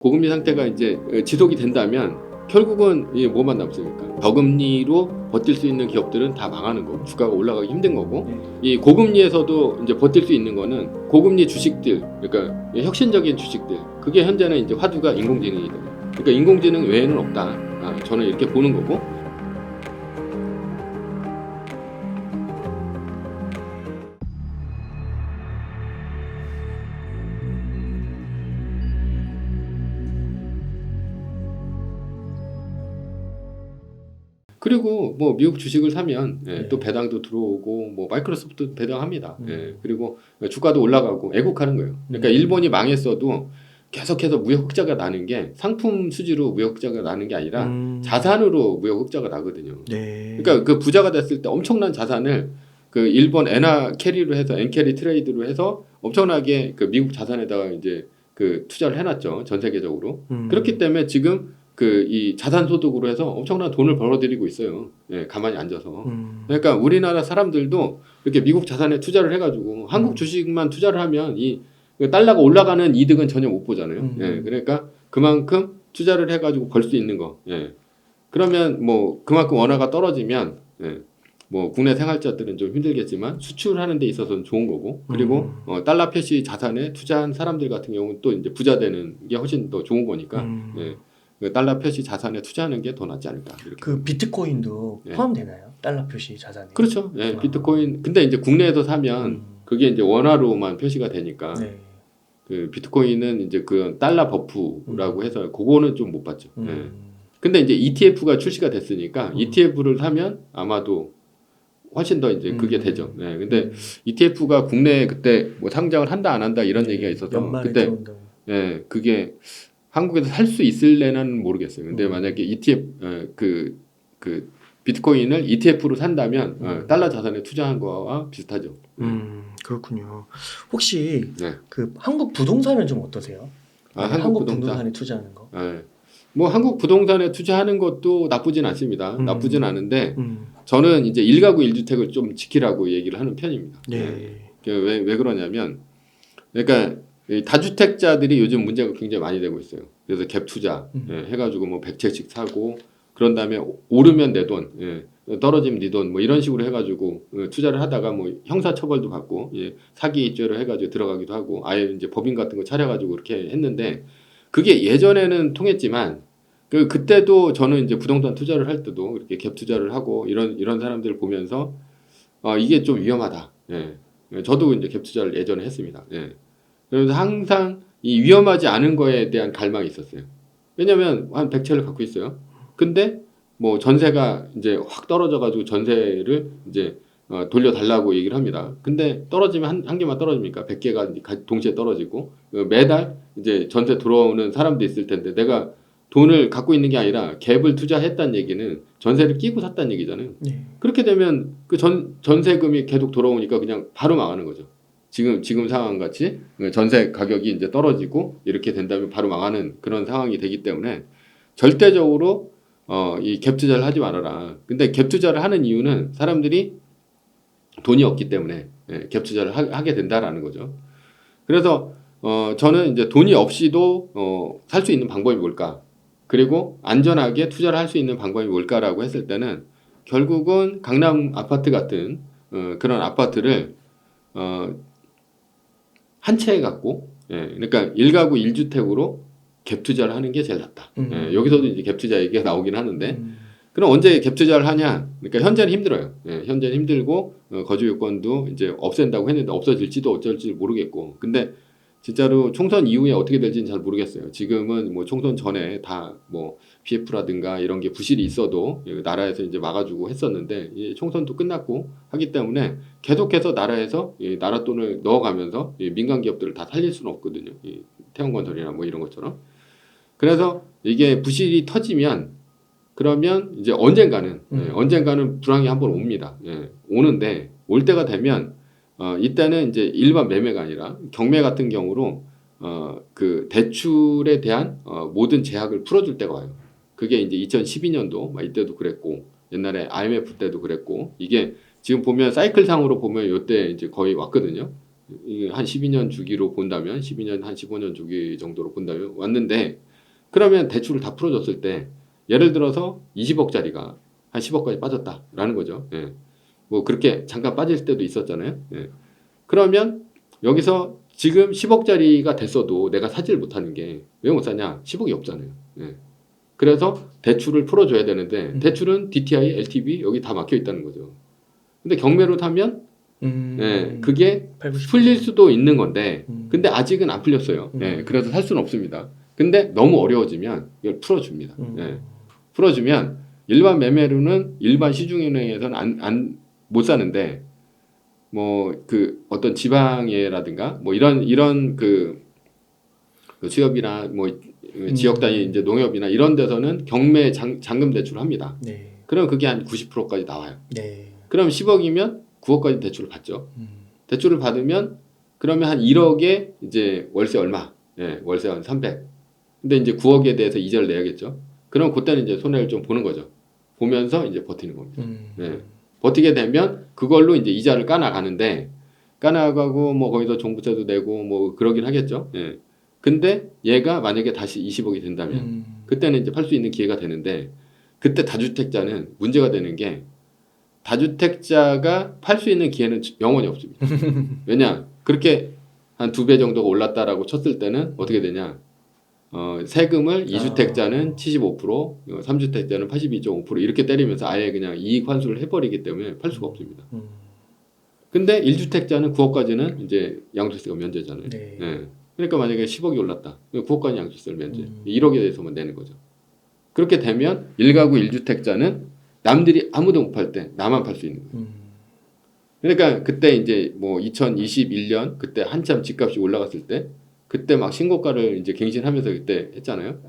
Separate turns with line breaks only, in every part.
고금리 상태가 이제 지속이 된다면 결국은 이게 뭐만 남습니까? 저금리로 버틸 수 있는 기업들은 다 망하는 거고 주가가 올라가기 힘든 거고, 이 고금리에서도 이제 버틸 수 있는 거는 고금리 주식들, 그러니까 혁신적인 주식들, 그게 현재는 이제 화두가 인공지능이다. 그러니까 인공지능 외에는 없다. 저는 이렇게 보는 거고. 그리고 뭐 미국 주식을 사면 또 배당도 들어오고 뭐 마이크로소프트 배당합니다. 그리고 주가도 올라가고 애국하는 거예요. 그러니까 일본이 망했어도 계속해서 무역 흑자가 나는 게 상품 수지로 무역 흑자가 나는 게 아니라 자산으로 무역 흑자가 나거든요. 그러니까 그 부자가 됐을 때 엄청난 자산을 그 일본 엔화 캐리로 해서 엔캐리 트레이드로 해서 엄청나게 그 미국 자산에다가 이제 그 투자를 해놨죠, 전 세계적으로. 그렇기 때문에 지금 그 이 자산 소득으로 해서 엄청난 돈을 벌어들이고 있어요. 가만히 앉아서. 그러니까 우리나라 사람들도 이렇게 미국 자산에 투자를 해가지고 한국 주식만 투자를 하면 이 달러가 올라가는 이득은 전혀 못 보잖아요. 그러니까 그만큼 투자를 해가지고 벌 수 있는 거. 그러면 뭐 그만큼 원화가 떨어지면 뭐 국내 생활자들은 좀 힘들겠지만 수출하는 데 있어서는 좋은 거고, 그리고 달러 표시 자산에 투자한 사람들 같은 경우는 또 이제 부자 되는 게 훨씬 더 좋은 거니까 그 달러 표시 자산에 투자하는 게 더 낫지 않을까. 이렇게.
그 비트코인도 포함되나요? 달러 표시 자산에?
그렇죠. 비트코인. 근데 이제 국내에서 사면 그게 이제 원화로만 표시가 되니까 그 비트코인은 이제 그 달러 버프라고 해서 그거는 좀 못 받죠. 근데 이제 ETF가 출시가 됐으니까 ETF를 사면 아마도 훨씬 더 이제 그게 되죠. 근데 ETF가 국내에 그때 뭐 상장을 한다 안 한다 이런 얘기가 있어서 그때 그게 한국에서 살 수 있을래는 모르겠어요. 근데 만약에 ETF 그 비트코인을 ETF로 산다면 달러 자산에 투자한 거와 비슷하죠.
그렇군요. 혹시 그 한국 부동산은 좀 어떠세요? 한국 부동산에 투자하는 거?
뭐 한국 부동산에 투자하는 것도 나쁘진 않습니다. 나쁘진 않은데 저는 이제 1가구 1주택을 좀 지키라고 얘기를 하는 편입니다. 왜 그러냐면, 그러니까 다주택자들이 요즘 문제가 굉장히 많이 되고 있어요. 그래서 갭 투자 해가지고 뭐 100채씩 사고, 그런 다음에 오르면 내 돈, 떨어지면 네 돈, 뭐 이런 식으로 해가지고 투자를 하다가 뭐 형사처벌도 받고 사기죄로 해가지고 들어가기도 하고, 아예 이제 법인 같은 거 차려가지고 그렇게 했는데, 그게 예전에는 통했지만 그때도 저는 이제 부동산 투자를 할 때도 이렇게 갭 투자를 하고 이런 사람들을 보면서 이게 좀 위험하다. 저도 이제 갭 투자를 예전에 했습니다. 그래서 항상 이 위험하지 않은 거에 대한 갈망이 있었어요. 왜냐면 한 100채를 갖고 있어요. 근데 뭐 전세가 이제 확 떨어져가지고 전세를 이제 돌려달라고 얘기를 합니다. 근데 떨어지면 한 개만 떨어집니까? 100개가 동시에 떨어지고 매달 이제 전세 들어오는 사람도 있을 텐데, 내가 돈을 갖고 있는 게 아니라 갭을 투자했다는 얘기는 전세를 끼고 샀다는 얘기잖아요. 그렇게 되면 그 전세금이 계속 돌아오니까 그냥 바로 망하는 거죠. 지금 상황 같이 전세 가격이 이제 떨어지고 이렇게 된다면 바로 망하는 그런 상황이 되기 때문에 절대적으로 이 갭 투자를 하지 말아라. 근데 갭 투자를 하는 이유는 사람들이 돈이 없기 때문에 갭 투자를 하게 된다라는 거죠. 그래서 저는 이제 돈이 없이도 살 수 있는 방법이 뭘까? 그리고 안전하게 투자를 할 수 있는 방법이 뭘까라고 했을 때는 결국은 강남 아파트 같은 그런 아파트를 한 채에 갖고, 그러니까 1가구 1주택으로 갭 투자를 하는 게 제일 낫다. 여기서도 이제 갭 투자 얘기가 나오긴 하는데, 그럼 언제 갭 투자를 하냐? 그러니까 현재는 힘들어요. 현재는 힘들고 거주 요건도 이제 없앤다고 했는데 없어질지도 어쩔지 모르겠고, 근데 진짜로 총선 이후에 어떻게 될지는 잘 모르겠어요. 지금은 뭐 총선 전에 다 뭐 PF라든가 이런 게 부실이 있어도 나라에서 이제 막아주고 했었는데, 총선도 끝났고 하기 때문에 계속해서 나라에서 나라 돈을 넣어가면서 민간 기업들을 다 살릴 수는 없거든요. 태양건설이나 뭐 이런 것처럼. 그래서 이게 부실이 터지면 그러면 이제 언젠가는 불황이 한번 옵니다. 오는데 올 때가 되면 이때는 이제 일반 매매가 아니라 경매 같은 경우로 그 대출에 대한 모든 제약을 풀어줄 때가 와요. 그게 이제 2012년도 이때도 그랬고, 옛날에 IMF 때도 그랬고, 이게 지금 보면 사이클상으로 보면 이때 이제 거의 왔거든요. 이게 한 12년 주기로 본다면, 12년 한 15년 주기 정도로 본다면 왔는데, 그러면 대출을 다 풀어줬을 때 예를 들어서 20억짜리가 한 10억까지 빠졌다라는 거죠. 예. 뭐 그렇게 잠깐 빠질 때도 있었잖아요. 예. 그러면 여기서 지금 10억짜리가 됐어도 내가 사지를 못하는 게 왜 못 사냐? 10억이 없잖아요. 예. 그래서 대출을 풀어줘야 되는데 대출은 DTI, LTV 여기 다 막혀 있다는 거죠. 근데 경매로 타면 예, 그게 풀릴 수도 있는 건데 근데 아직은 안 풀렸어요. 예, 그래서 살 수는 없습니다. 근데 너무 어려워지면 이걸 풀어줍니다. 예. 풀어주면 일반 매매로는 일반 시중은행에서는 못 사는데 뭐 그 어떤 지방에라든가 뭐 이런 그 취업이나 뭐 지역 단위 이제 농협이나 이런 데서는 경매 잔금 대출을 합니다.
네.
그럼 그게 한 90%까지 나와요.
네.
그럼 10억이면 9억까지 대출을 받죠. 대출을 받으면 그러면 한 1억에 이제 월세 얼마? 예, 월세 한 300. 근데 이제 9억에 대해서 이자를 내야겠죠. 그럼 그때는 이제 손해를 좀 보는 거죠. 보면서 이제 버티는 겁니다. 예. 버티게 되면 그걸로 이제 이자를 까나가는데 까나가고 뭐 거기서 종부세도 내고 뭐 그러긴 하겠죠. 예. 근데 얘가 만약에 다시 20억이 된다면 그때는 이제 팔 수 있는 기회가 되는데 그때 다주택자는 문제가 되는 게 다주택자가 팔 수 있는 기회는 영원히 없습니다. 왜냐? 그렇게 한 2배 정도가 올랐다라고 쳤을 때는 어떻게 되냐? 세금을 2주택자는 75%, 3주택자는 82.5% 이렇게 때리면서 아예 그냥 이익 환수를 해버리기 때문에 팔 수가 없습니다. 근데 1주택자는 9억까지는 이제 양도세가 면제잖아요.
네.
네. 그러니까 만약에 10억이 올랐다. 9억까지 양도세를 면제. 1억에 대해서만 내는 거죠. 그렇게 되면 1가구 1주택자는 남들이 아무도 못 팔 때 나만 팔 수 있는 거예요. 그러니까 그때 이제 뭐 2021년 그때 한참 집값이 올라갔을 때 그때 막 신고가를 이제 갱신하면서 그때 했잖아요.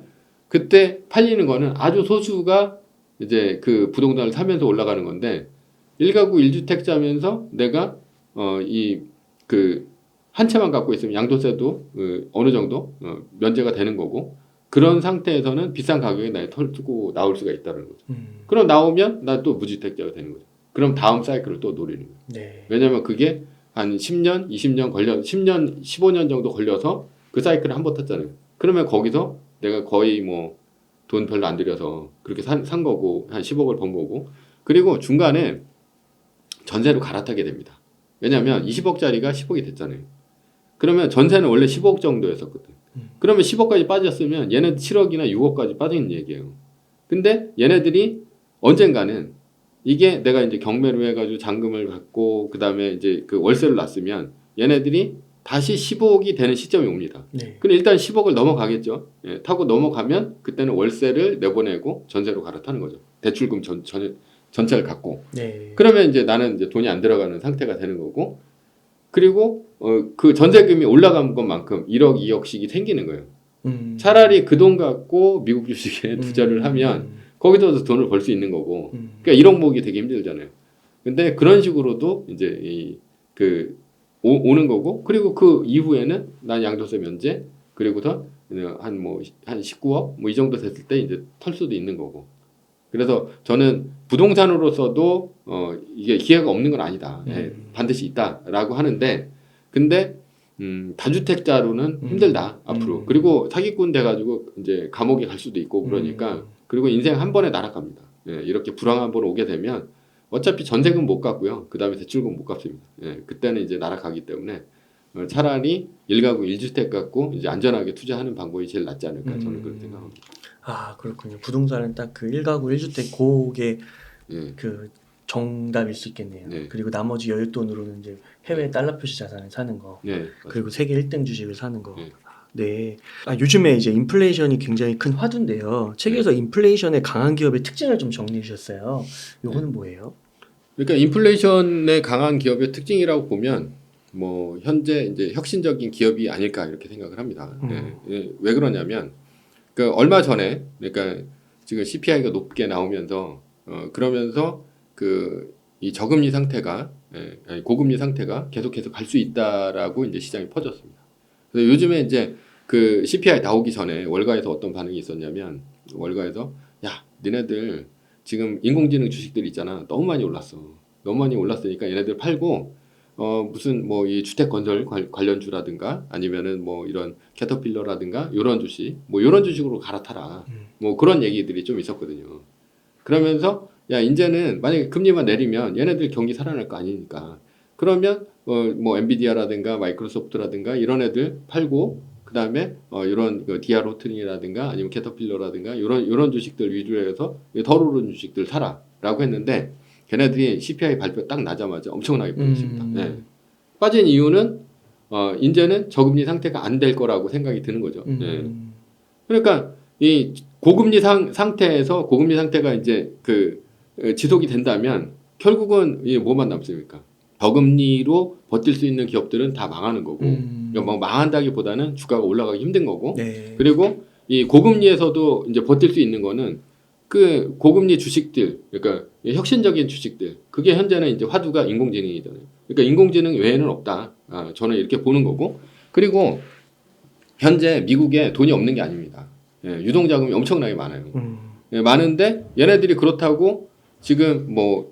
그때 팔리는 거는 아주 소수가 이제 그 부동산을 사면서 올라가는 건데 1가구 1주택자면서 내가 이 그 한 채만 갖고 있으면 양도세도 어느 정도 면제가 되는 거고 그런 상태에서는 비싼 가격에 날 털고 나올 수가 있다는 거죠. 그럼 나오면 나 또 무주택자가 되는 거죠. 그럼 다음 사이클을 또 노리는 거예요.
네.
왜냐면 그게 한 10년, 20년 10년, 15년 정도 걸려서 그 사이클을 한 번 탔잖아요. 그러면 거기서 내가 거의 뭐 돈 별로 안 들여서 그렇게 산 거고 한 10억을 번 거고 그리고 중간에 전세로 갈아타게 됩니다. 왜냐면 20억짜리가 10억이 됐잖아요. 그러면 전세는 원래 15억 정도였었거든. 그러면 10억까지 빠졌으면 얘네 7억이나 6억까지 빠진 얘기예요. 근데 얘네들이 언젠가는 이게 내가 이제 경매로 해가지고 잔금을 받고 그 다음에 이제 그 월세를 놨으면 얘네들이 다시 15억이 되는 시점이 옵니다.
네.
근데 일단 10억을 넘어가겠죠. 예, 타고 넘어가면 그때는 월세를 내보내고 전세로 갈아타는 거죠. 대출금 전체를 갖고.
네.
그러면 이제 나는 이제 돈이 안 들어가는 상태가 되는 거고. 그리고 그 전세금이 올라간 것만큼 1억, 2억씩이 생기는 거예요. 차라리 그 돈 갖고 미국 주식에 투자를 하면 거기서 돈을 벌 수 있는 거고. 그러니까 1억 모으기 되게 힘들잖아요. 근데 그런 식으로도 이제 오는 거고. 그리고 그 이후에는 난 양도세 면제 그리고서 한 19억 뭐 이 정도 됐을 때 이제 털 수도 있는 거고. 그래서 저는 부동산으로서도 이게 기회가 없는 건 아니다. 반드시 있다라고 하는데 근데 다주택자로는 힘들다 앞으로. 그리고 사기꾼 돼가지고 이제 감옥에 갈 수도 있고 그러니까 그리고 인생 한 번에 날아갑니다. 예, 이렇게 불황 한 번 오게 되면 어차피 전세금 못 갚고요. 그 다음에 대출금 못 갚습니다. 예, 그때는 이제 날아가기 때문에 차라리 1가구 1주택 갖고 이제 안전하게 투자하는 방법이 제일 낫지 않을까 저는 그렇게 생각합니다.
아 그렇군요. 부동산은 딱 그 1가구 1주택 그게
예.
그 정답일 수 있겠네요.
네.
그리고 나머지 여윳돈으로는 이제 해외 달러 표시 자산을 사는 거,
네,
그리고 세계 1등 주식을 사는 거.
네.
네. 요즘에 이제 인플레이션이 굉장히 큰 화두인데요. 책에서 인플레이션의 강한 기업의 특징을 좀 정리해 주셨어요. 요거는 뭐예요?
그러니까 인플레이션의 강한 기업의 특징이라고 보면 뭐 현재 이제 혁신적인 기업이 아닐까 이렇게 생각을 합니다. 왜 그러냐면 그 얼마 전에 그러니까 지금 CPI가 높게 나오면서 그러면서 이 저금리 상태가 아니 고금리 상태가 계속해서 갈 수 있다라고 이제 시장이 퍼졌습니다. 그래서 요즘에 이제 그 CPI 나오기 전에 월가에서 어떤 반응이 있었냐면 월가에서 야 니네들 지금 인공지능 주식들 있잖아 너무 많이 올랐어. 너무 많이 올랐으니까 얘네들 팔고 무슨 뭐 이 주택 건설 관련주라든가 아니면은 뭐 이런 캐터필러라든가 이런 주식 뭐 이런 주식으로 갈아타라. 뭐 그런 얘기들이 좀 있었거든요. 그러면서 야 이제는 만약에 금리만 내리면 얘네들 경기 살아날 거 아니니까 그러면 뭐 엔비디아라든가 마이크로소프트라든가 이런 애들 팔고 그다음에 이런 디아 로튼이라든가 아니면 캐터필러라든가 이런 주식들 위주로 해서 덜 오른 주식들 사라라고 했는데 걔네들이 CPI 발표 딱 나자마자 엄청나게 빠졌습니다. 네. 빠진 이유는 이제는 저금리 상태가 안 될 거라고 생각이 드는 거죠. 네. 그러니까 이 고금리 상태에서 고금리 상태가 이제 지속이 된다면 결국은 이 뭐만 남습니까? 저금리로 버틸 수 있는 기업들은 다 망하는 거고, 그러니까 뭐 망한다기보다는 주가가 올라가기 힘든 거고,
네.
그리고 이 고금리에서도 이제 버틸 수 있는 거는 그 고금리 주식들, 그러니까 혁신적인 주식들, 그게 현재는 이제 화두가 인공지능이잖아요. 그러니까 인공지능 외에는 없다. 저는 이렇게 보는 거고, 그리고 현재 미국에 돈이 없는 게 아닙니다. 유동자금이 엄청나게 많아요. 많은데 얘네들이 그렇다고 지금 뭐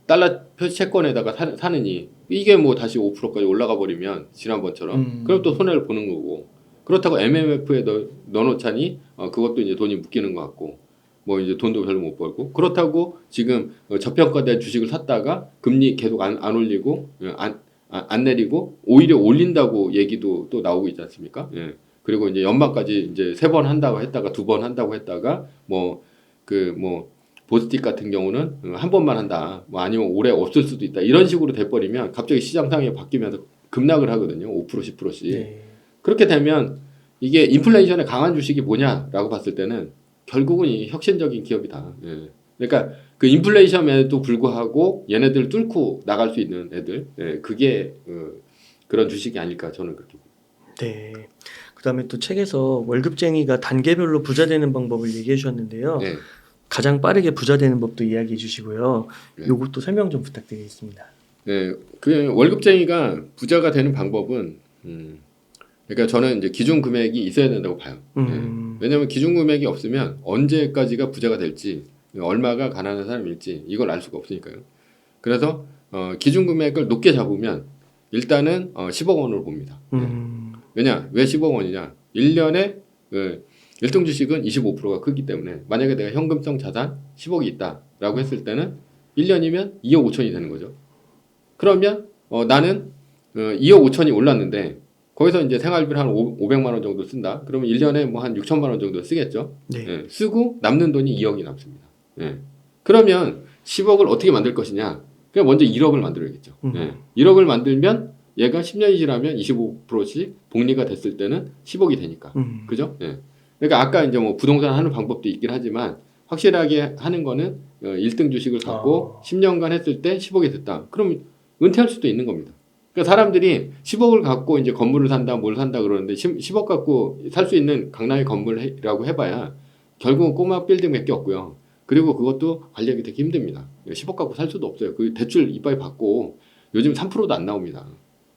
달러 표시 채권에다가 사느니 이게 뭐 다시 5%까지 올라가 버리면 지난번처럼 그럼 또 손해를 보는 거고 그렇다고 MMF에 넣어놓자니 그것도 이제 돈이 묶이는 것 같고 뭐 이제 돈도 별로 못 벌고 그렇다고 지금 저평가된 주식을 샀다가 금리 계속 안 올리고 안 내리고 오히려 올린다고 얘기도 또 나오고 있지 않습니까? 예. 그리고 이제 연말까지 이제 3번 한다고 했다가 2번 한다고 했다가 뭐 보스틱 같은 경우는 한 번만 한다. 뭐 아니면 올해 없을 수도 있다. 이런 식으로 돼버리면 갑자기 시장 상황이 바뀌면서 급락을 하거든요. 5% 10%씩.
네.
그렇게 되면 이게 인플레이션에 강한 주식이 뭐냐라고 봤을 때는 결국은 이 혁신적인 기업이다. 예. 그러니까 그 인플레이션에도 불구하고 얘네들 뚫고 나갈 수 있는 애들, 그게 그런 주식이 아닐까 저는 그렇게 봅니다.
네. 그다음에 또 책에서 월급쟁이가 단계별로 부자 되는 방법을 얘기해 주셨는데요.
네.
가장 빠르게 부자 되는 법도 이야기해 주시고요.
네.
요것도 설명 좀 부탁드리겠습니다.
네, 그 월급쟁이가 부자가 되는 방법은 그러니까 저는 이제 기준 금액이 있어야 된다고 봐요. 왜냐하면 기준 금액이 없으면 언제까지가 부자가 될지 얼마가 가난한 사람일지 이걸 알 수가 없으니까요. 그래서 기준 금액을 높게 잡으면 일단은 10억 원으로 봅니다. 왜냐? 왜 10억 원이냐? 1년에 1등 주식은 25%가 크기 때문에 만약에 내가 현금성 자산 10억이 있다라고 했을 때는 1년이면 2억 5천이 되는 거죠. 그러면 나는 2억 5천이 올랐는데 거기서 이제 생활비를 한 500만 원 정도 쓴다. 그러면 1년에 뭐 한 6천만 원 정도 쓰겠죠.
네.
예, 쓰고 남는 돈이 2억이 남습니다. 예. 그러면 10억을 어떻게 만들 것이냐? 그냥 먼저 1억을 만들어야겠죠. 예. 1억을 만들면 얘가 10년이 지나면 25%씩 복리가 됐을 때는 10억이 되니까. 그죠? 예. 그러니까 아까 이제 뭐 부동산 하는 방법도 있긴 하지만 확실하게 하는 거는 1등 주식을 갖고 10년간 했을 때 10억이 됐다. 그럼 은퇴할 수도 있는 겁니다. 그러니까 사람들이 10억을 갖고 이제 건물을 산다, 뭘 산다 그러는데 10억 갖고 살 수 있는 강남의 건물이라고 해봐야 결국은 꼬마 빌딩 몇 개 없고요. 그리고 그것도 관리하기 되게 힘듭니다. 10억 갖고 살 수도 없어요. 그 대출 이빨 받고 요즘 3%도 안 나옵니다.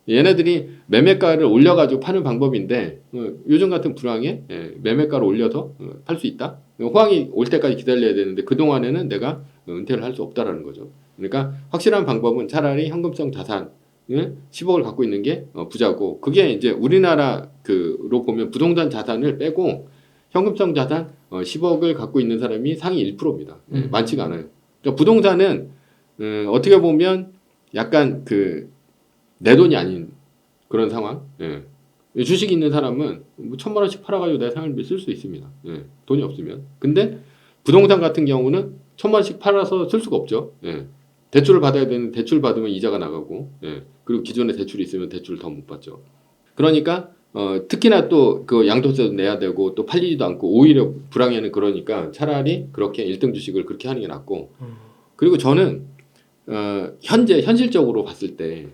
얘네들이 매매가를 올려가지고 파는 방법인데 요즘 같은 불황에 매매가를 올려서 팔 수 있다? 호황이 올 때까지 기다려야 되는데 그동안에는 내가 은퇴를 할 수 없다라는 거죠. 그러니까 확실한 방법은 차라리 현금성 자산을 10억을 갖고 있는 게 부자고 그게 이제 우리나라로 보면 부동산 자산을 빼고 현금성 자산 10억을 갖고 있는 사람이 상위 1%입니다. 많지가 않아요. 그러니까 부동산은 어떻게 보면 약간 내 돈이 아닌 그런 상황. 예. 주식 있는 사람은 뭐 1,000만 원씩 팔아가지고 내 생활비 쓸 수 있습니다. 예. 돈이 없으면. 근데 부동산 같은 경우는 1,000만 원씩 팔아서 쓸 수가 없죠. 예. 대출을 받아야 되는데 대출 받으면 이자가 나가고, 예. 그리고 기존에 대출이 있으면 대출을 더 못 받죠. 그러니까 특히나 또 그 양도세도 내야 되고 또 팔리지도 않고 오히려 불황에는 그러니까 차라리 그렇게 1등 주식을 그렇게 하는 게 낫고. 그리고 저는 현실적으로 봤을 때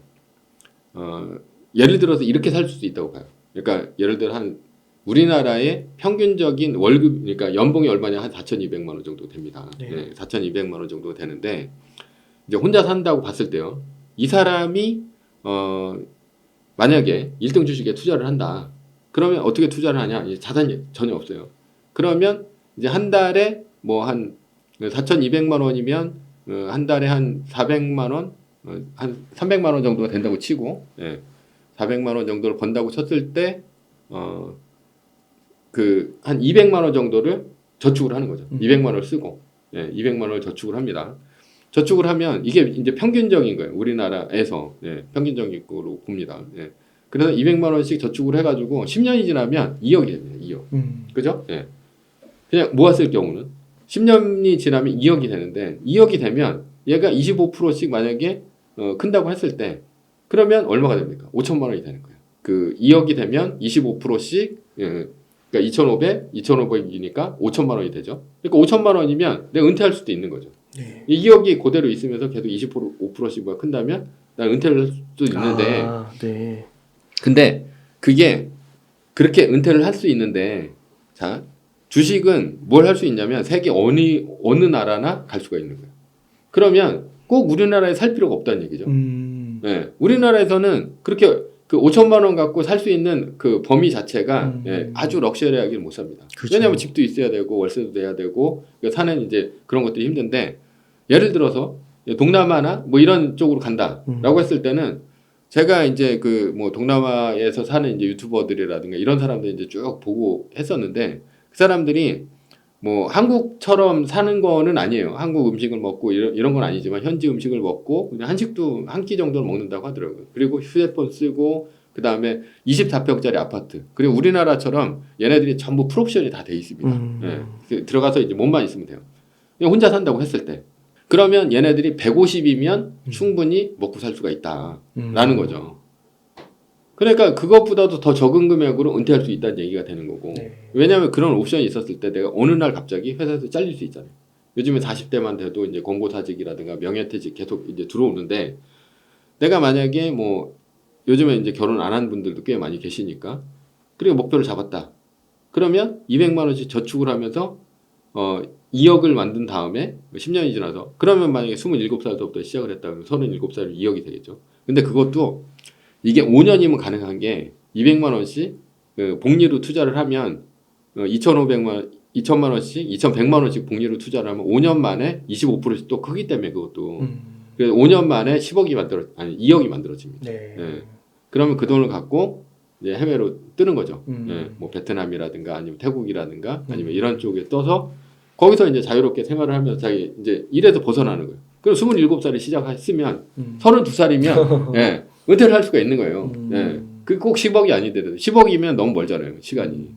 예를 들어서 이렇게 살 수도 있다고 봐요. 그러니까 예를 들어 한 우리나라의 평균적인 월급, 그러니까 연봉이 얼마냐 한 4,200만 원 정도 됩니다. 네. 4,200만 원 정도 되는데 이제 혼자 산다고 봤을 때요. 이 사람이 만약에 1등 주식에 투자를 한다. 그러면 어떻게 투자를 하냐? 자산이 전혀 없어요. 그러면 이제 한 달에 뭐 한 4,200만 원이면 한 달에 한 400만 원 한 300만 원 정도가 된다고 치고 400만 원 정도를 번다고 쳤을 때 그 한 200만 원 정도를 저축을 하는 거죠. 200만 원을 쓰고 200만 원을 저축을 합니다. 저축을 하면 이게 이제 평균적인 거예요. 우리나라에서 평균적인 거로 봅니다. 그래서 200만 원씩 저축을 해가지고 10년이 지나면 2억이 됩니다. 2억. 그죠? 그냥 모았을 경우는 10년이 지나면 2억이 되는데 2억이 되면 얘가 25%씩 만약에 큰다고 했을 때 그러면 얼마가 됩니까? 5천만 원이 되는 거예요. 그 2억이 되면 25%씩 그러니까 2,500, 2,500이니까 5천만 원이 되죠. 그러니까 5천만 원이면 내가 은퇴할 수도 있는 거죠. 이 2억이 그대로 있으면서 계속 25%씩 큰다면 난 은퇴를 할 수도 있는데 근데 그게 그렇게 은퇴를 할 수 있는데 자 주식은 뭘 할 수 있냐면 세계 어느 나라나 갈 수가 있는 거예요. 그러면 꼭 우리나라에 살 필요가 없다는 얘기죠. 우리나라에서는 그렇게 그 5천만 원 갖고 살 수 있는 그 범위 자체가 아주 럭셔리하게 못 삽니다.
그렇죠.
왜냐하면 집도 있어야 되고 월세도 내야 되고 사는 이제 그런 것들이 힘든데 예를 들어서 동남아나 뭐 이런 쪽으로 간다라고 했을 때는 제가 이제 그 뭐 동남아에서 사는 이제 유튜버들이라든가 이런 사람들 이제 쭉 보고 했었는데 그 사람들이 뭐 한국처럼 사는 거는 아니에요. 한국 음식을 먹고 이런 건 아니지만 현지 음식을 먹고 그냥 한식도 한 끼 정도는 먹는다고 하더라고요. 그리고 휴대폰 쓰고 그 다음에 24평짜리 아파트. 그리고 우리나라처럼 얘네들이 전부 풀옵션이 다 돼 있습니다. 들어가서 이제 몸만 있으면 돼요. 그냥 혼자 산다고 했을 때. 그러면 얘네들이 150이면 충분히 먹고 살 수가 있다라는 거죠. 그러니까 그것보다도 더 적은 금액으로 은퇴할 수 있다는 얘기가 되는 거고. 왜냐하면 그런 옵션이 있었을 때 내가 어느 날 갑자기 회사에서 잘릴 수 있잖아요. 요즘에 40대만 돼도 이제 권고사직이라든가 명예퇴직 계속 이제 들어오는데 내가 만약에 뭐 요즘에 이제 결혼 안 한 분들도 꽤 많이 계시니까 그리고 목표를 잡았다. 그러면 200만 원씩 저축을 하면서 2억을 만든 다음에 10년이 지나서 그러면 만약에 27살부터 시작을 했다 그러면 37살이면 2억이 되겠죠. 근데 그것도 이게 5년이면 가능한 게 200만 원씩 그 복리로 투자를 하면 2,000만 원씩 2,100만 원씩 복리로 투자를 하면 5년 만에 25%씩 또 크기 때문에 그것도 그래서 5년 만에 2억이 만들어집니다. 그러면 그 돈을 갖고 이제 해외로 뜨는 거죠. 뭐 베트남이라든가 아니면 태국이라든가 아니면 이런 쪽에 떠서 거기서 이제 자유롭게 생활을 하면서 자기 이제 일에서 벗어나는 거예요. 그럼 27살에 시작했으면 32살이면 은퇴를 할 수가 있는 거예요. 그 꼭 10억이 아니더라도 10억이면 너무 멀잖아요. 시간이.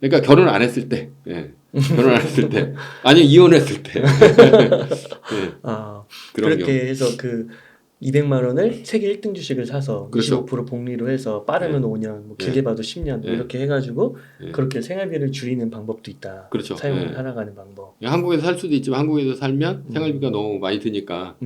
그러니까 결혼 안 했을 때, 결혼 안 했을 때, 아니 이혼했을 때.
그렇게 해서 그 200만 원을 세계 1등 주식을 사서
그렇죠.
25% 복리로 해서 빠르면 5년, 뭐 길게 봐도 10년 이렇게 해가지고 그렇게 생활비를 줄이는 방법도 있다.
그렇죠.
사용을 살아가는 방법.
한국에서 살 수도 있지만 한국에서 살면 생활비가 너무 많이 드니까.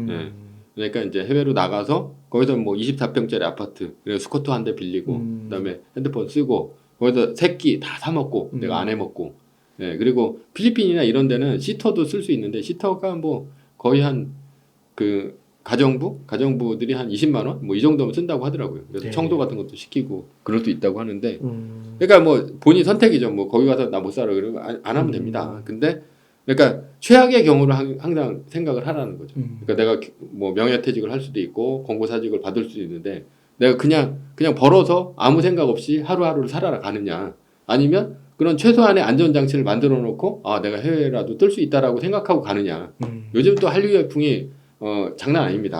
그러니까 이제 해외로 나가서 거기서 뭐 24평짜리 아파트, 그리고 스쿠터 한 대 빌리고, 그다음에 핸드폰 쓰고, 거기서 새끼 다 사 먹고, 내가 안 해 먹고, 그리고 필리핀이나 이런 데는 시터도 쓸 수 있는데 시터가 뭐 거의 한 그 가정부들이 한 20만 원, 뭐 이 정도면 쓴다고 하더라고요. 그래서 청소 같은 것도 시키고 그럴 수 있다고 하는데, 그러니까 뭐 본인 선택이죠. 뭐 거기 가서 나 못 살아 그러면 안 하면 됩니다. 근데 그러니까 최악의 경우를 항상 생각을 하라는 거죠. 그러니까 내가 뭐 명예퇴직을 할 수도 있고 권고사직을 받을 수도 있는데 내가 그냥 벌어서 아무 생각 없이 하루하루를 살아라 가느냐 아니면 그런 최소한의 안전장치를 만들어 놓고 내가 해외라도 뜰 수 있다라고 생각하고 가느냐. 요즘 또 한류 열풍이 장난 아닙니다.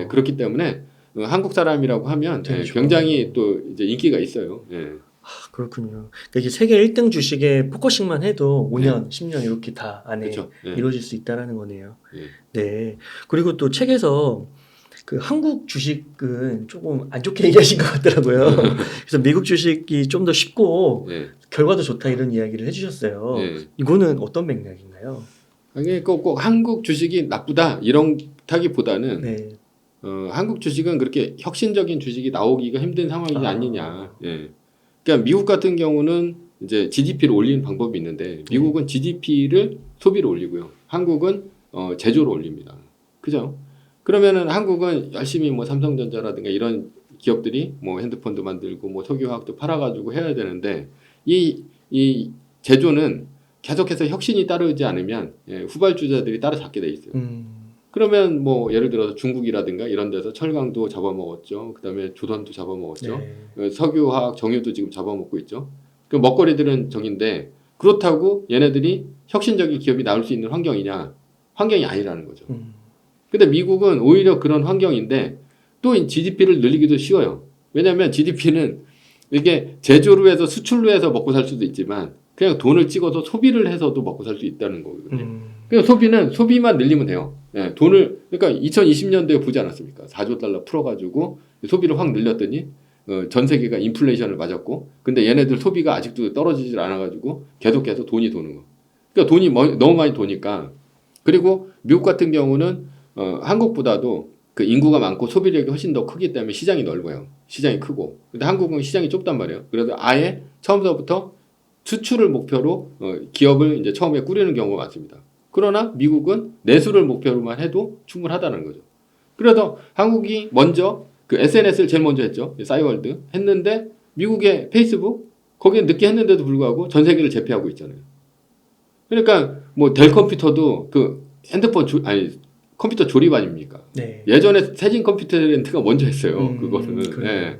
그렇기 때문에 한국 사람이라고 하면 굉장히 또 이제 인기가 있어요.
그렇군요. 그러니까 이게 세계 1등 주식에 포커싱만 해도 5년, 10년 이렇게 다 안에
그렇죠.
이루어질 수 있다라는 거네요. 네. 그리고 또 책에서 그 한국 주식은 조금 안 좋게 얘기하신 것 같더라고요. 그래서 미국 주식이 좀 더 쉽고 결과도 좋다 이런 이야기를 해주셨어요. 이거는 어떤 맥락인가요?
아니 꼭 한국 주식이 나쁘다 이런타기보다는 한국 주식은 그렇게 혁신적인 주식이 나오기가 힘든 상황이지 않느냐. 그러니까 미국 같은 경우는 이제 GDP를 올리는 방법이 있는데 미국은 GDP를 소비로 올리고요. 한국은 제조로 올립니다. 그죠? 그러면은 한국은 열심히 뭐 삼성전자라든가 이런 기업들이 뭐 핸드폰도 만들고 뭐 석유화학도 팔아가지고 해야 되는데 이 제조는 계속해서 혁신이 따르지 않으면 후발주자들이 따라잡게 돼 있어요. 그러면 뭐 예를 들어서 중국이라든가 이런 데서 철강도 잡아먹었죠. 그다음에 조선도 잡아먹었죠. 석유화학, 정유도 지금 잡아먹고 있죠. 그 먹거리들은 저긴데 그렇다고 얘네들이 혁신적인 기업이 나올 수 있는 환경이냐? 환경이 아니라는 거죠. 근데 미국은 오히려 그런 환경인데 또 GDP를 늘리기도 쉬워요. 왜냐하면 GDP는 이게 제조로 해서 수출로 해서 먹고 살 수도 있지만 그냥 돈을 찍어서 소비를 해서도 먹고 살 수 있다는 거거든요. 그러니까 소비는 소비만 늘리면 돼요. 예, 돈을 그러니까 2020년도에 보지 않았습니까? 4조 달러 풀어가지고 소비를 확 늘렸더니 전 세계가 인플레이션을 맞았고 근데 얘네들 소비가 아직도 떨어지질 않아가지고 계속해서 돈이 도는 거. 그러니까 돈이 너무 많이 도니까 그리고 미국 같은 경우는 한국보다도 그 인구가 많고 소비력이 훨씬 더 크기 때문에 시장이 넓어요. 시장이 크고. 근데 한국은 시장이 좁단 말이에요. 그래서 아예 처음서부터 수출을 목표로 기업을 이제 처음에 꾸리는 경우가 많습니다. 그러나 미국은 내수를 목표로만 해도 충분하다는 거죠. 그래서 한국이 먼저 그 SNS를 제일 먼저 했죠. 싸이월드 했는데 미국의 페이스북 거기에 늦게 했는데도 불구하고 전 세계를 제패하고 있잖아요. 그러니까 뭐 델 컴퓨터도 그 핸드폰 컴퓨터 조립 아닙니까?
네.
예전에 세진 컴퓨터랜드가 먼저 했어요. 그것은. 예.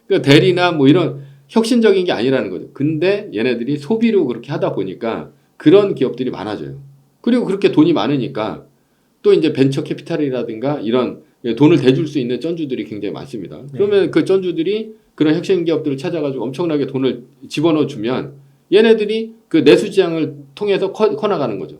그러니까 델이나 뭐 이런 혁신적인 게 아니라는 거죠. 근데 얘네들이 소비로 그렇게 하다 보니까 그런 기업들이 많아져요. 그리고 그렇게 돈이 많으니까 또 이제 벤처 캐피탈이라든가 이런 돈을 대줄 수 있는 쩐주들이 굉장히 많습니다. 그러면 그 쩐주들이 그런 혁신 기업들을 찾아가지고 엄청나게 돈을 집어넣어 주면 얘네들이 그 내수시장을 통해서 커나가는 거죠.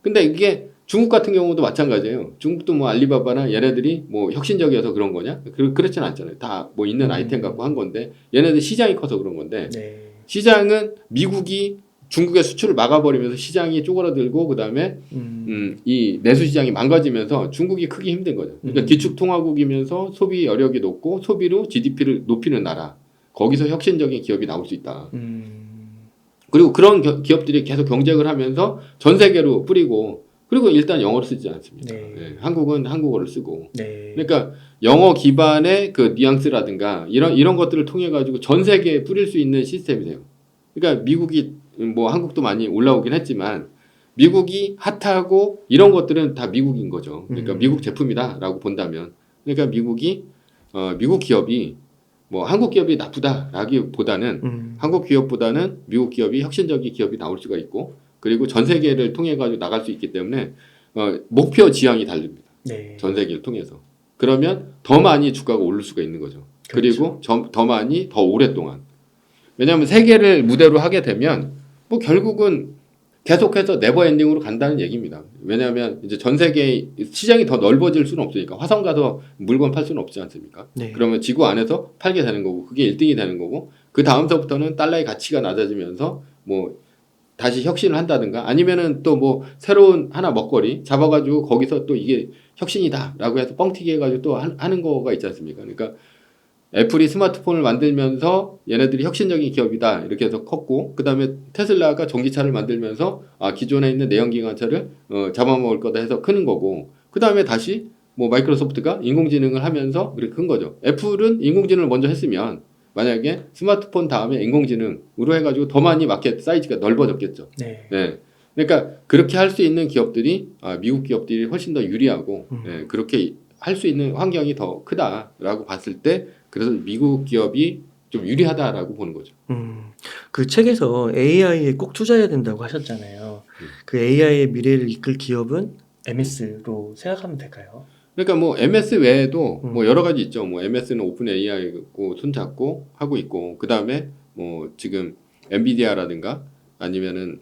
근데 이게 중국 같은 경우도 마찬가지예요. 중국도 뭐 알리바바나 얘네들이 뭐 혁신적이어서 그런 거냐? 그렇지는 않잖아요. 다 뭐 있는 아이템 갖고 한 건데 얘네들 시장이 커서 그런 건데 시장은 미국이 중국의 수출을 막아버리면서 시장이 쪼그라들고 그다음에 이 내수 시장이 망가지면서 중국이 크기 힘든 거죠. 그러니까 기축통화국이면서 소비 여력이 높고 소비로 GDP를 높이는 나라. 거기서 혁신적인 기업이 나올 수 있다. 그리고 그런 기업들이 계속 경쟁을 하면서 전 세계로 뿌리고 그리고 일단 영어를 쓰지 않습니다. 네, 한국은 한국어를 쓰고. 그러니까 영어 기반의 그 뉘앙스라든가 이런 것들을 통해 가지고 전 세계에 뿌릴 수 있는 시스템이세요. 그러니까 미국이 뭐 한국도 많이 올라오긴 했지만 미국이 핫하고 이런 것들은 다 미국인 거죠. 그러니까 미국 제품이다라고 본다면 그러니까 미국이 미국 기업이 뭐 한국 기업이 나쁘다라기보다는 한국 기업보다는 미국 기업이 혁신적인 기업이 나올 수가 있고 그리고 전 세계를 통해 가지고 나갈 수 있기 때문에 목표 지향이 다릅니다. 전 세계를 통해서 그러면 더 많이 주가가 오를 수가 있는 거죠. 그리고 더 많이 더 오랫동안 왜냐하면 세계를 무대로 하게 되면 뭐 결국은 계속해서 네버 엔딩으로 간다는 얘기입니다. 왜냐하면 이제 전 세계 시장이 더 넓어질 수는 없으니까 화성 가서 물건 팔 수는 없지 않습니까? 그러면 지구 안에서 팔게 되는 거고 그게 1등이 되는 거고 그 다음서부터는 달러의 가치가 낮아지면서 뭐 다시 혁신을 한다든가 아니면은 또 뭐 새로운 하나 먹거리 잡아가지고 거기서 또 이게 혁신이다라고 해서 뻥튀기 해가지고 또 하는 거가 있지 않습니까? 그러니까 애플이 스마트폰을 만들면서 얘네들이 혁신적인 기업이다 이렇게 해서 컸고 그 다음에 테슬라가 전기차를 만들면서 기존에 있는 내연기관차를 잡아먹을 거다 해서 크는 거고 그 다음에 다시 뭐 마이크로소프트가 인공지능을 하면서 그렇게 큰 거죠. 애플은 인공지능을 먼저 했으면 만약에 스마트폰 다음에 인공지능으로 해가지고 더 많이 마켓 사이즈가 넓어졌겠죠. 그러니까 그렇게 할 수 있는 기업들이 미국 기업들이 훨씬 더 유리하고 그렇게 할 수 있는 환경이 더 크다라고 봤을 때 그래서 미국 기업이 좀 유리하다라고 보는 거죠.
그 책에서 AI에 꼭 투자해야 된다고 하셨잖아요. 그 AI의 미래를 이끌 기업은 MS로 생각하면 될까요?
그러니까 뭐 MS 외에도 뭐 여러 가지 있죠. 뭐 MS는 오픈 AI고 손잡고 하고 있고 그 다음에 뭐 지금 엔비디아라든가 아니면은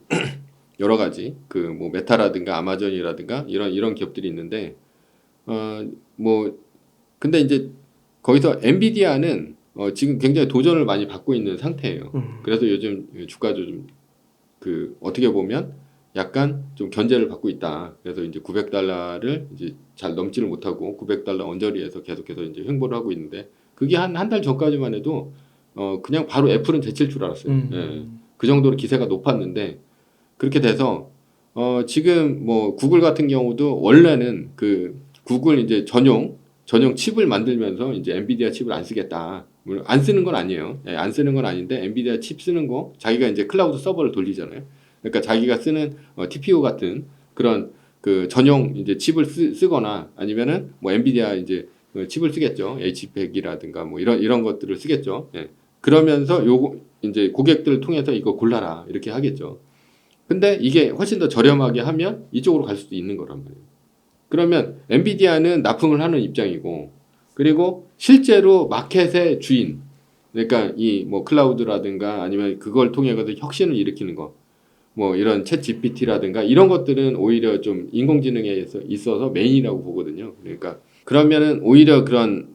여러 가지 그 뭐 메타라든가 아마존이라든가 이런 기업들이 있는데 뭐 근데 이제 거기서 엔비디아는 지금 굉장히 도전을 많이 받고 있는 상태예요. 그래서 요즘 주가도 좀 그 어떻게 보면 약간 좀 견제를 받고 있다. 그래서 이제 900달러를 이제 잘 넘지를 못하고 900달러 언저리에서 계속해서 이제 횡보를 하고 있는데 그게 한 달 전까지만 해도 그냥 바로 애플은 제칠 줄 알았어요. 그 정도로 기세가 높았는데 그렇게 돼서 지금 뭐 구글 같은 경우도 원래는 그 구글 이제 전용 칩을 만들면서 이제 엔비디아 칩을 안 쓰겠다. 물론 안 쓰는 건 아니에요. 안 쓰는 건 아닌데 엔비디아 칩 쓰는 거 자기가 이제 클라우드 서버를 돌리잖아요. 그러니까 자기가 쓰는 TPU 같은 그런 그 전용 이제 칩을 쓰거나 아니면은 뭐 엔비디아 이제 그 칩을 쓰겠죠. H100이라든가 뭐 이런 것들을 쓰겠죠. 예. 그러면서 요거 이제 고객들을 통해서 이거 골라라 이렇게 하겠죠. 근데 이게 훨씬 더 저렴하게 하면 이쪽으로 갈 수도 있는 거란 말이에요. 그러면 엔비디아는 납품을 하는 입장이고, 그리고 실제로 마켓의 주인, 그러니까 이 뭐 클라우드라든가 아니면 그걸 통해 가지고 혁신을 일으키는 거, 뭐 이런 챗 GPT라든가 이런 것들은 오히려 좀 인공지능에 있어서 메인이라고 보거든요. 그러니까 그러면은 오히려 그런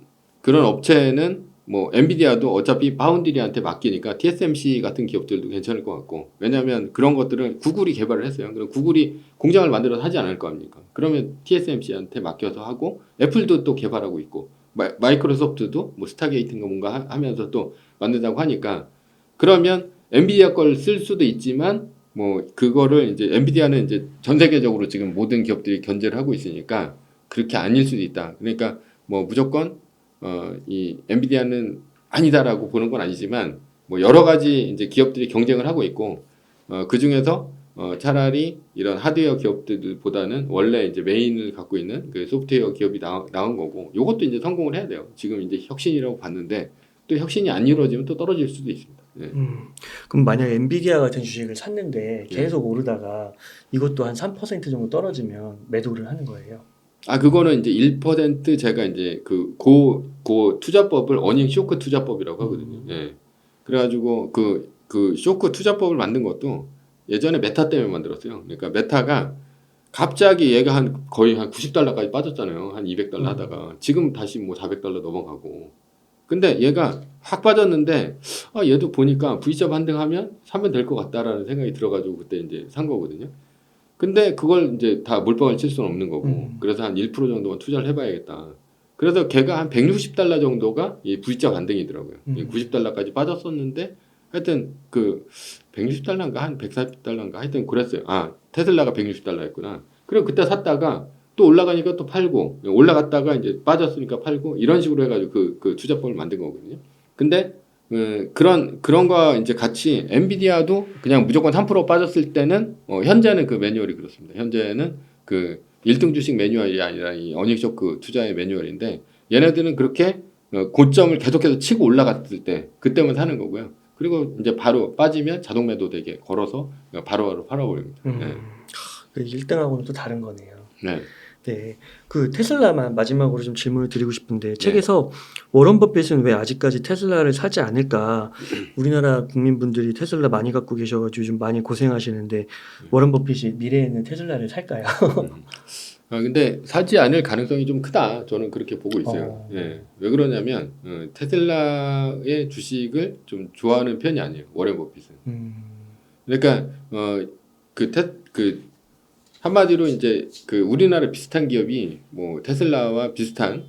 업체는 뭐 엔비디아도 어차피 파운드리한테 맡기니까 TSMC 같은 기업들도 괜찮을 것 같고, 왜냐하면 그런 것들은 구글이 개발을 했어요. 그럼 구글이 공장을 만들어서 하지 않을 거 아닙니까? 그러면 TSMC한테 맡겨서 하고, 애플도 또 개발하고 있고, 마이크로소프트도 뭐 스타게이트인가 뭔가 하면서 또 만든다고 하니까, 그러면 엔비디아 걸 쓸 수도 있지만 뭐 그거를 이제 엔비디아는 이제 전 세계적으로 지금 모든 기업들이 견제를 하고 있으니까 그렇게 아닐 수도 있다. 그러니까 뭐 무조건 이 엔비디아는 아니다라고 보는 건 아니지만, 뭐 여러 가지 이제 기업들이 경쟁을 하고 있고, 그 중에서 차라리 이런 하드웨어 기업들보다는 원래 이제 메인을 갖고 있는 그 소프트웨어 기업이 나온 거고, 요것도 이제 성공을 해야 돼요. 지금 이제 혁신이라고 봤는데 또 혁신이 안 이루어지면 또 떨어질 수도 있습니다. 네.
그럼 만약 엔비디아 같은 주식을 샀는데 계속 오르다가 이것도 한 3% 정도 떨어지면 매도를 하는 거예요?
그거는 이제 1% 제가 이제 그 투자법을 어닝 쇼크 투자법이라고 하거든요. 예. 그래가지고 그 쇼크 투자법을 만든 것도 예전에 메타 때문에 만들었어요. 그러니까 메타가 갑자기 얘가 거의 한 $90까지 빠졌잖아요. 한 $200 하다가 지금 다시 뭐 $400 넘어가고. 근데 얘가 확 빠졌는데 얘도 보니까 V자 반등하면 사면 될 것 같다라는 생각이 들어가지고 그때 이제 산 거거든요. 근데 그걸 이제 다 몰빵을 칠 수는 없는 거고, 그래서 한 1% 정도만 투자를 해봐야겠다. 그래서 걔가 한 $160 정도가 이 V자 반등이더라고요. $90까지 빠졌었는데 하여튼 그 $160인가 한 $140인가 하여튼 그랬어요. 테슬라가 $160였구나. 그리고 그때 샀다가 또 올라가니까 또 팔고, 올라갔다가 이제 빠졌으니까 팔고, 이런 식으로 해가지고 그 투자법을 만든 거거든요. 근데 그런 거 이제 같이 엔비디아도 그냥 무조건 3% 빠졌을 때는 현재는 그 매뉴얼이 그렇습니다. 현재는 그 1등 주식 매뉴얼이 아니라 이 어닝 쇼크 투자의 매뉴얼인데, 얘네들은 그렇게 고점을 계속해서 치고 올라갔을 때 그때만 사는 거고요. 그리고 이제 바로 빠지면 자동 매도 되게 걸어서 바로바로 팔아버립니다. 네.
1등하고는 또 다른 거네요.
네.
네, 그 테슬라만 마지막으로 좀 질문을 드리고 싶은데, 책에서 워런 버핏은 왜 아직까지 테슬라를 사지 않을까? 우리나라 국민분들이 테슬라 많이 갖고 계셔가지고 좀 많이 고생하시는데 워런 버핏이 미래에는 테슬라를 살까요?
근데 사지 않을 가능성이 좀 크다. 저는 그렇게 보고 있어요. 예. 왜 그러냐면 테슬라의 주식을 좀 좋아하는 편이 아니에요. 워런 버핏은. 그러니까 한마디로 이제 그 우리나라 비슷한 기업이 뭐 테슬라와 비슷한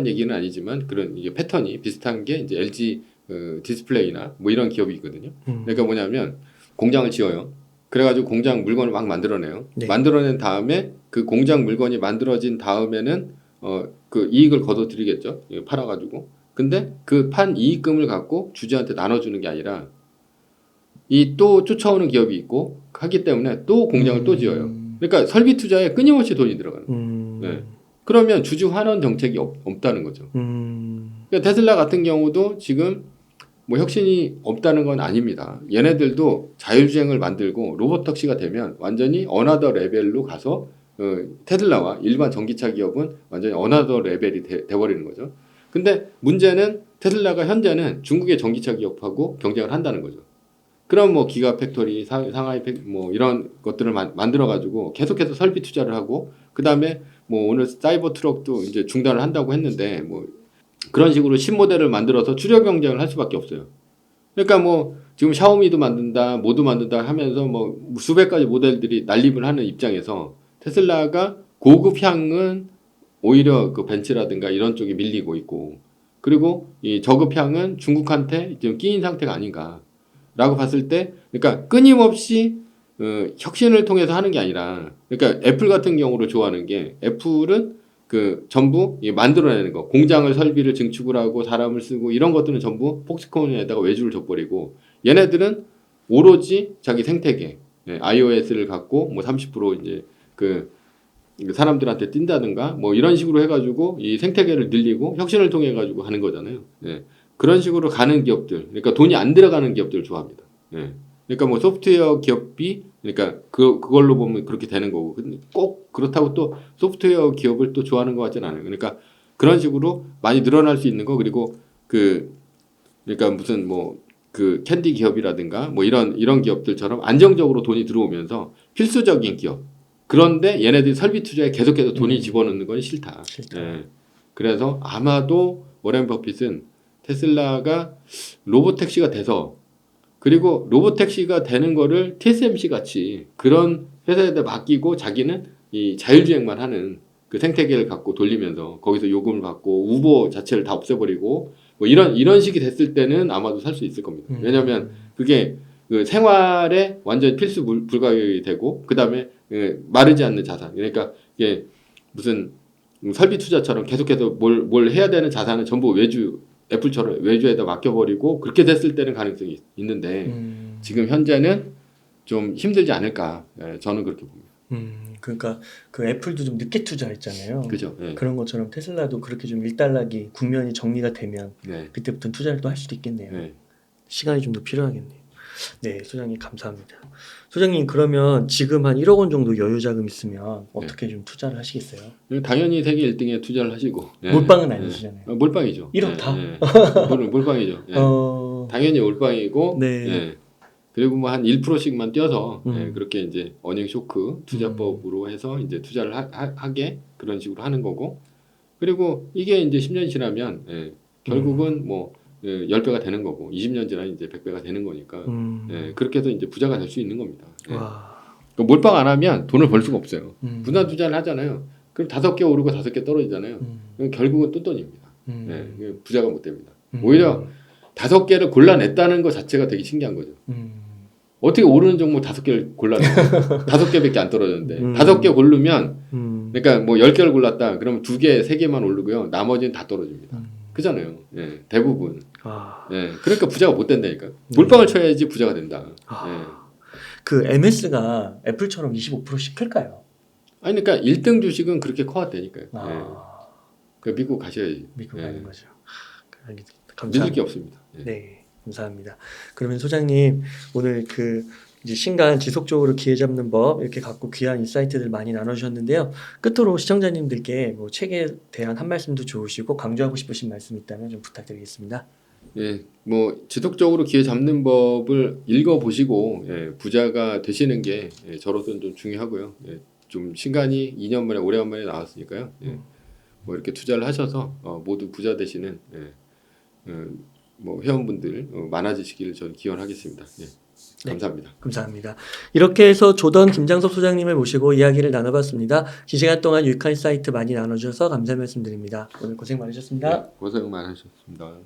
얘기는 아니지만 그런 이게 패턴이 비슷한 게 이제 LG 디스플레이나 뭐 이런 기업이 있거든요. 그러니까 뭐냐면 공장을 지어요. 그래가지고 공장 물건을 막 만들어내요. 네. 만들어낸 다음에 그 공장 물건이 만들어진 다음에는 그 이익을 거둬들이겠죠. 팔아가지고. 근데 그 판 이익금을 갖고 주주한테 나눠주는 게 아니라 이 또 쫓아오는 기업이 있고 하기 때문에 또 공장을 또 지어요. 그러니까 설비 투자에 끊임없이 돈이 들어가는. 네. 그러면 주주 환원 정책이 없다는 거죠. 그러니까 테슬라 같은 경우도 지금 뭐 혁신이 없다는 건 아닙니다. 얘네들도 자율주행을 만들고 로보택시가 되면 완전히 어나더 레벨로 가서 테슬라와 일반 전기차 기업은 완전히 어나더 레벨이 돼버리는 거죠. 근데 문제는 테슬라가 현재는 중국의 전기차 기업하고 경쟁을 한다는 거죠. 그럼 뭐 기가 팩토리, 상하이 뭐 이런 것들을 만들어 가지고 계속해서 설비 투자를 하고, 그 다음에 뭐 오늘 사이버 트럭도 이제 중단을 한다고 했는데 뭐 그런 식으로 신모델을 만들어서 추력 경쟁을 할 수밖에 없어요. 그러니까 뭐 지금 샤오미도 만든다, 뭐도 만든다 하면서 뭐 수백 가지 모델들이 난립을 하는 입장에서 테슬라가 고급 향은 오히려 그 벤츠라든가 이런 쪽에 밀리고 있고, 그리고 이 저급 향은 중국한테 지금 끼인 상태가 아닌가. 라고 봤을 때, 그러니까 끊임없이 혁신을 통해서 하는 게 아니라, 그러니까 애플 같은 경우로 좋아하는 게, 애플은 그 전부 만들어내는 거, 공장을 설비를 증축을 하고 사람을 쓰고 이런 것들은 전부 폭스콘에다가 외주를 줘버리고, 얘네들은 오로지 자기 생태계, iOS를 갖고 뭐 30% 이제 그 사람들한테 뛴다든가 뭐 이런 식으로 해가지고 이 생태계를 늘리고 혁신을 통해 가지고 하는 거잖아요. 예. 그런 식으로 가는 기업들, 그러니까 돈이 안 들어가는 기업들을 좋아합니다. 예. 그러니까 뭐 소프트웨어 기업이 그러니까 그걸로 보면 그렇게 되는 거고 근데 꼭 그렇다고 또 소프트웨어 기업을 또 좋아하는 것 같지는 않아요. 그러니까 그런 식으로 많이 늘어날 수 있는 거 그리고 그러니까 무슨 뭐 그 캔디 기업이라든가 뭐 이런 기업들처럼 안정적으로 돈이 들어오면서 필수적인 기업. 그런데 얘네들이 설비 투자에 계속해서 돈이 집어넣는 건 싫다. 예. 그래서 아마도 워렌 버핏은 테슬라가 로보택시가 돼서 그리고 로보택시가 되는 거를 TSMC 같이 그런 회사에다 맡기고 자기는 이 자율주행만 하는 그 생태계를 갖고 돌리면서 거기서 요금을 받고 우버 자체를 다 없애버리고 뭐 이런 식이 됐을 때는 아마도 살 수 있을 겁니다. 왜냐하면 그게 그 생활에 완전 필수 불가역이 되고 그 다음에 마르지 않는 자산. 그러니까 이게 무슨 설비 투자처럼 계속해서 뭘 해야 되는 자산은 전부 애플처럼 외주에다 맡겨버리고 그렇게 됐을 때는 가능성이 있는데 지금 현재는 좀 힘들지 않을까. 예, 저는 그렇게 봅니다.
그러니까 그 애플도 좀 늦게 투자했잖아요.
그죠. 예.
그런 것처럼 테슬라도 그렇게 좀 일단락이 국면이 정리가 되면
네.
그때부터 투자를 또 할 수도 있겠네요.
네.
시간이 좀 더 필요하겠네요. 네, 소장님 감사합니다. 소장님 그러면 지금 한 1억 원 정도 여유 자금 있으면 어떻게 좀 투자를 하시겠어요?
당연히 세계 1등에 투자를 하시고
몰빵은 아니시잖아요.
몰빵이죠.
1억 다?
몰빵이죠. 당연히 몰빵이고 그리고 뭐 한 1%씩만 띄어서 그렇게 이제 어닝 쇼크 투자법으로 해서 이제 투자를 하게 그런 식으로 하는 거고 그리고 이게 이제 10년 지나면 결국은 뭐 10배가 되는 거고 20년 지나면 이제 100배가 되는 거니까 그렇게 해서 이제 부자가 될 수 있는 겁니다. 그러니까 몰빵 안 하면 돈을 벌 수가 없어요. 분할 투자를 하잖아요. 그럼 5개 오르고 5개 떨어지잖아요. 그럼 결국은 똔똔입니다. 부자가 못 됩니다. 오히려 5개를 골라냈다는 것 자체가 되게 신기한 거죠. 어떻게 오르는 종목 5개를 골라내요? 5개밖에 안 떨어졌는데 5개 고르면 그러니까 뭐 10개를 골랐다. 그러면 2개, 3개만 오르고요. 나머지는 다 떨어집니다. 그잖아요. 예, 대부분. 예, 그러니까 부자가 못 된다니까. 몰빵을 쳐야지 부자가 된다.
그 MS가 애플처럼 25%씩 클까요?
아니 그러니까 1등 주식은 그렇게 커왔다니까요. 그러니까 미국 가셔야지.
미국 가는 거죠.
믿을 게 없습니다.
네, 감사합니다. 그러면 소장님 오늘 그 이제 신간 지속적으로 기회 잡는 법 이렇게 갖고 귀한 인사이트들 많이 나눠주셨는데요. 끝으로 시청자님들께 뭐 책에 대한 한 말씀도 좋으시고 강조하고 싶으신 말씀 있다면 좀 부탁드리겠습니다.
예, 뭐 지속적으로 기회 잡는 법을 읽어보시고 부자가 되시는 게 저로서는 좀 중요하고요. 좀 신간이 2년 만에 오래간만에 나왔으니까요. 뭐 이렇게 투자를 하셔서 모두 부자 되시는 뭐 회원분들 많아지시기를 저는 기원하겠습니다. 감사합니다.
네, 감사합니다. 이렇게 해서 조던 김장섭 소장님을 모시고 이야기를 나눠봤습니다. 긴 시간 동안 유익한 사이트 많이 나눠주셔서 감사 말씀드립니다. 오늘 고생 많으셨습니다.
고생 많으셨습니다.